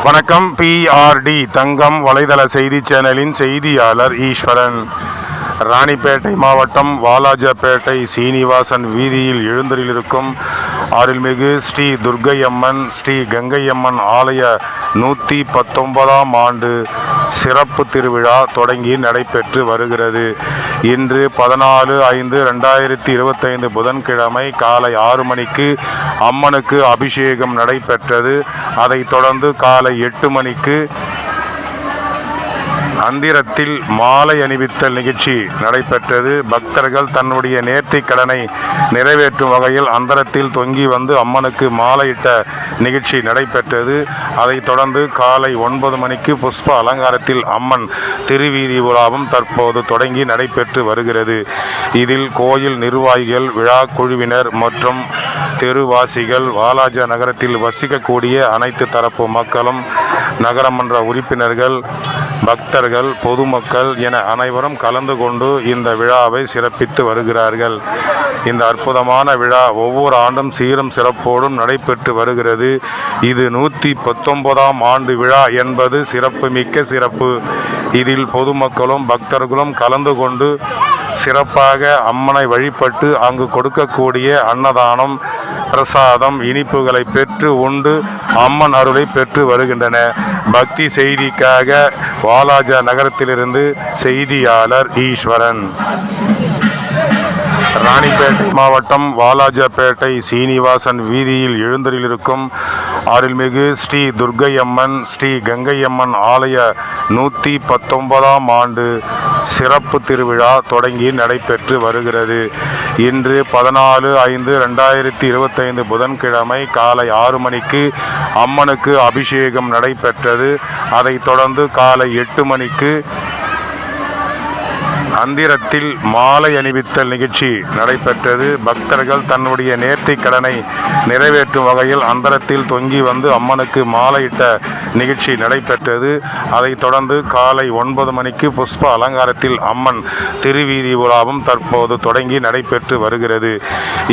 வணக்கம். PRD தங்கம் வலைதள செய்தி சேனலின் செய்தியாளர் ஈஸ்வரன். ராணிப்பேட்டை மாவட்டம் வாலாஜாபேட்டை சீனிவாசன் வீதியில் எழுந்தருளியிருக்கும் அருள்மிகு ஸ்ரீ துர்க்கையம்மன் ஸ்ரீ கங்கையம்மன் ஆலய 119ஆம் ஆண்டு சிறப்பு திருவிழா தொடங்கி நடைபெற்று வருகிறது. இன்று 14/5/2025 புதன்கிழமை காலை 6 மணிக்கு அம்மனுக்கு அபிஷேகம் நடைபெற்றது. அதைத் தொடர்ந்து காலை 8 மணிக்கு அந்திரத்தில் மாலை அணிவித்தல் நிகழ்ச்சி நடைபெற்றது. பக்தர்கள் தன்னுடைய நேர்த்திக் கடனை நிறைவேற்றும் வகையில் அந்தரத்தில் தொங்கி வந்து அம்மனுக்கு மாலையிட்ட நிகழ்ச்சி நடைபெற்றது. அதைத் தொடர்ந்து காலை 9 மணிக்கு புஷ்ப அலங்காரத்தில் அம்மன் திருவீதி உலாவும் தற்போது தொடங்கி நடைபெற்று வருகிறது. இதில் கோயில் நிர்வாகிகள், விழா குழுவினர் மற்றும் தெருவாசிகள், வாலாஜா நகரத்தில் வசிக்கக்கூடிய அனைத்து தரப்பு மக்களும், நகரமன்ற உறுப்பினர்கள், பக்தர்கள், பொதுமக்கள் என அனைவரும் கலந்து கொண்டு இந்த விழாவை சிறப்பித்து வருகிறார்கள். இந்த அற்புதமான விழா ஒவ்வொரு ஆண்டும் சீரும் சிறப்போடும் நடைபெற்று வருகிறது. இது 119ஆம் ஆண்டு விழா என்பது சிறப்பு மிக்க சிறப்பு. இதில் பொதுமக்களும் பக்தர்களும் கலந்து கொண்டு சிறப்பாக அம்மனை வழிபட்டு அங்கு கொடுக்கக்கூடிய அன்னதானம், பிரசாதம், இனிப்புகளை பெற்று உண்டு அம்மன் அருளை பெற்று வருகின்றன. பக்தி செய்திக்காக வாலாஜா நகரத்திலிருந்து செய்தியாளர் ஈஸ்வரன். ராணிப்பேட்டை மாவட்டம் வாலாஜாபேட்டை சீனிவாசன் வீதியில் எழுந்தருளியிருக்கும் அருள்மிகு ஸ்ரீ துர்க்கையம்மன் ஸ்ரீ கங்கையம்மன் ஆலய 119ஆம் ஆண்டு சிறப்பு திருவிழா தொடங்கி நடைபெற்று வருகிறது. இன்று 14/5/2025 புதன்கிழமை காலை 6 மணிக்கு அம்மனுக்கு அபிஷேகம் நடைபெற்றது. அதைத் தொடர்ந்து காலை 8 மணிக்கு அந்திரத்தில் மாலை அணிவித்தல் நிகழ்ச்சி நடைபெற்றது. பக்தர்கள் தன்னுடைய நேர்த்திக் கடனை நிறைவேற்றும் வகையில் அந்தரத்தில் தொங்கி வந்து அம்மனுக்கு மாலையிட்ட நிகழ்ச்சி நடைபெற்றது. அதைத் தொடர்ந்து காலை 9 மணிக்கு புஷ்ப அலங்காரத்தில் அம்மன் திருவீதி உலாவும் தற்போது தொடங்கி நடைபெற்று வருகிறது.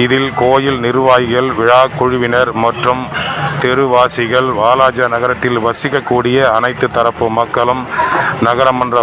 இதில் கோயில் நிர்வாகிகள், விழா குழுவினர் மற்றும் தெருவாசிகள், வாலாஜா நகரத்தில் வசிக்கக்கூடிய அனைத்து தரப்பு மக்களும், நகரமன்ற